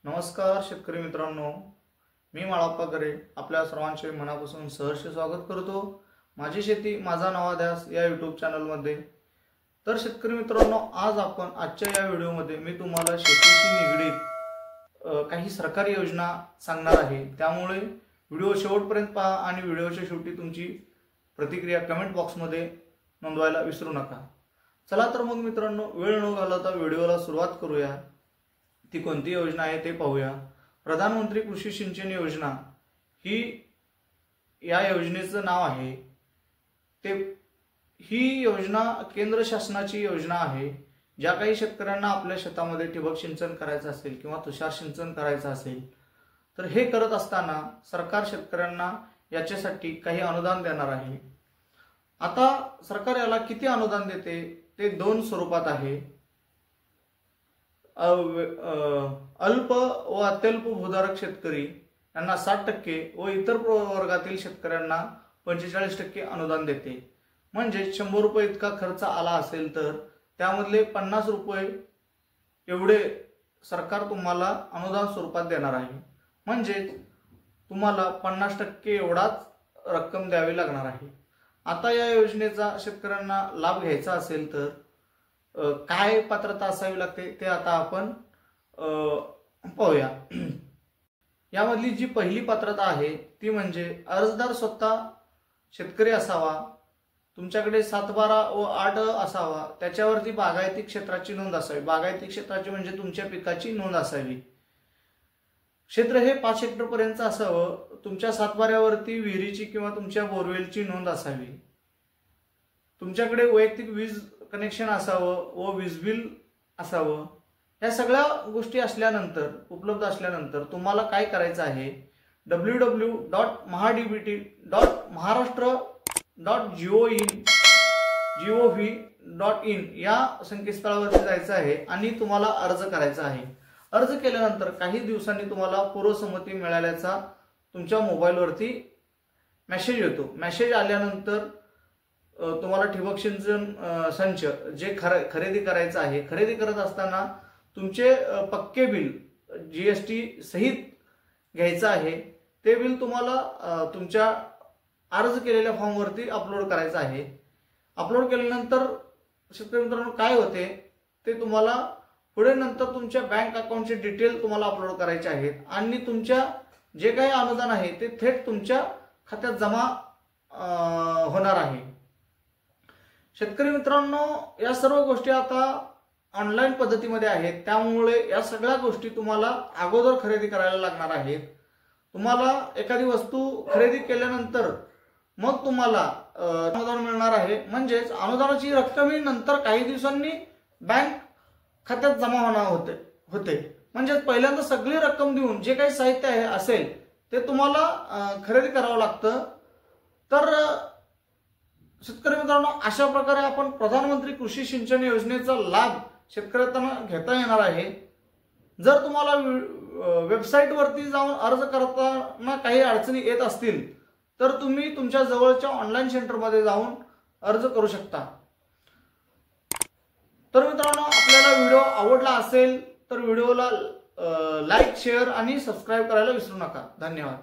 नमस्कार शेतकरी मित्रांनो, मी माळप्पा करे आपल्या सर्वांचे मनापासून सहर्ष स्वागत करतो माझी शेती माझा नवा ध्यास या यूट्यूब चॅनलमध्ये। तर शेतकरी मित्रांनो, आज आपण आजच्या या व्हिडिओमध्ये मी तुम्हाला शेतीशी निगडीत काही सरकारी योजना सांगणार आहे। त्यामुळे व्हिडिओ शेवटपर्यंत पहा आणि व्हिडिओच्या शेवटी तुमची प्रतिक्रिया कमेंट बॉक्समध्ये नोंदवायला विसरू नका। चला तर मग मित्रांनो, वेळ न घालवता व्हिडिओला सुरुवात करूया। ती कोणती योजना आहे ते पाहूया। प्रधानमंत्री कृषी सिंचन योजना ही या योजनेचं नाव आहे। ही योजना केंद्र शासनाची योजना आहे। ज्या काही शेतकऱ्यांना आपल्या शेतामध्ये ठिबक सिंचन करायचं असेल किंवा तुषार सिंचन करायचं असेल तर हे करत असताना सरकार शेतकऱ्यांना याच्यासाठी काही अनुदान देणार आहे। आता सरकार याला किती अनुदान देते ते दोन स्वरूपात आहे। अल्प व अत्यल्प भूधारक शेतकरी यांना 60% व इतर वर्गातील शेतकऱ्यांना 45% अनुदान देते। म्हणजे 100 रुपये इतका खर्च आला असेल तर त्यामधले 50 रुपये एवढे सरकार तुम्हाला अनुदान स्वरूपात देणार आहे। म्हणजे तुम्हाला 50% एवढाच रक्कम द्यावी लागणार आहे। आता या योजनेचा शेतकऱ्यांना लाभ घ्यायचा असेल तर काय पात्रता असावी लागते ते आता आपण पाहूया। यामधली जी पहिली पात्रता आहे ती म्हणजे अर्जदार स्वतः शेतकरी असावा, तुमच्याकडे 7/12 व 8 असावा, त्याच्यावरती बागायती क्षेत्राची नोंद असावी। बागायती क्षेत्राची म्हणजे तुमच्या पिकाची नोंद असावी। क्षेत्र हे 5 हेक्टर पर्यंत असावं। तुमच्या 7/12 विहिरीची किंवा तुमच्या बोरवेलची नोंद असावी। तुमच्याकडे वैयक्तिक वीज कनेक्शन असावं व वीज बिल असावं। या सगळ्या गोष्टी असल्यानंतर उपलब्ध असल्यानंतर तुम्हाला काय करायचं आहे, www.mahadbt.maharashtra.gov.in या संकेतस्थळावरती जायचं आहे आणि तुम्हाला अर्ज करायचा आहे। अर्ज केल्यानंतर काही दिवसांनी तुम्हाला पूर्वसंमती मिळाल्याचा तुमच्या मोबाईलवरती मेसेज येतो। मेसेज आल्यानंतर तुम्हाला ठिबक सिंचन संच जे खरेदी करायचं आहे, खरेदी करत असताना तुमचे पक्के बिल जीएसटी सहित घ्यायचं आहे। ते बिल तुम्हाला तुमच्या अर्ज केलेल्या फॉर्मवरती अपलोड करायचं आहे। अपलोड केल्यानंतर शेतकरी मित्रांनो काय होते ते तुम्हाला पुढे नंतर तुमच्या बँक अकाउंटचे डिटेल तुम्हाला अपलोड करायचे आहेत आणि तुमच्या जे काही अनुदान आहे ते थेट तुमच्या खात्यात जमा होणार आहे। शेतकरी मित्रांनो, या सर्व गोष्टी आता ऑनलाईन पद्धतीमध्ये आहेत। त्यामुळे या सगळ्या गोष्टी तुम्हाला अगोदर खरेदी करायला लागणार आहेत। तुम्हाला एखादी वस्तू खरेदी केल्यानंतर मग तुम्हाला अनुदान मिळणार आहे। म्हणजेच अनुदानाची रक्कम ही नंतर काही दिवसांनी बँक खात्यात जमा होणार होते। म्हणजे पहिल्यांदा सगळी रक्कम देऊन जे काही साहित्य आहे असेल ते तुम्हाला खरेदी करावं लागतं। तर शेतकरी मित्रांनो, अशा प्रकारे आपण प्रधानमंत्री कृषी सिंचन योजनेचा लाभ शेतकऱ्यांना घेता येणार आहे। जर तुम्हाला वेबसाईटवरती जाऊन अर्ज करताना काही अडचणी येत असतील तर तुम्ही तुमच्या जवळच्या ऑनलाईन सेंटरमध्ये जाऊन अर्ज करू शकता। तर मित्रांनो, आपल्याला व्हिडिओ आवडला असेल तर व्हिडिओला लाईक, शेअर आणि सबस्क्राईब करायला विसरू नका। धन्यवाद।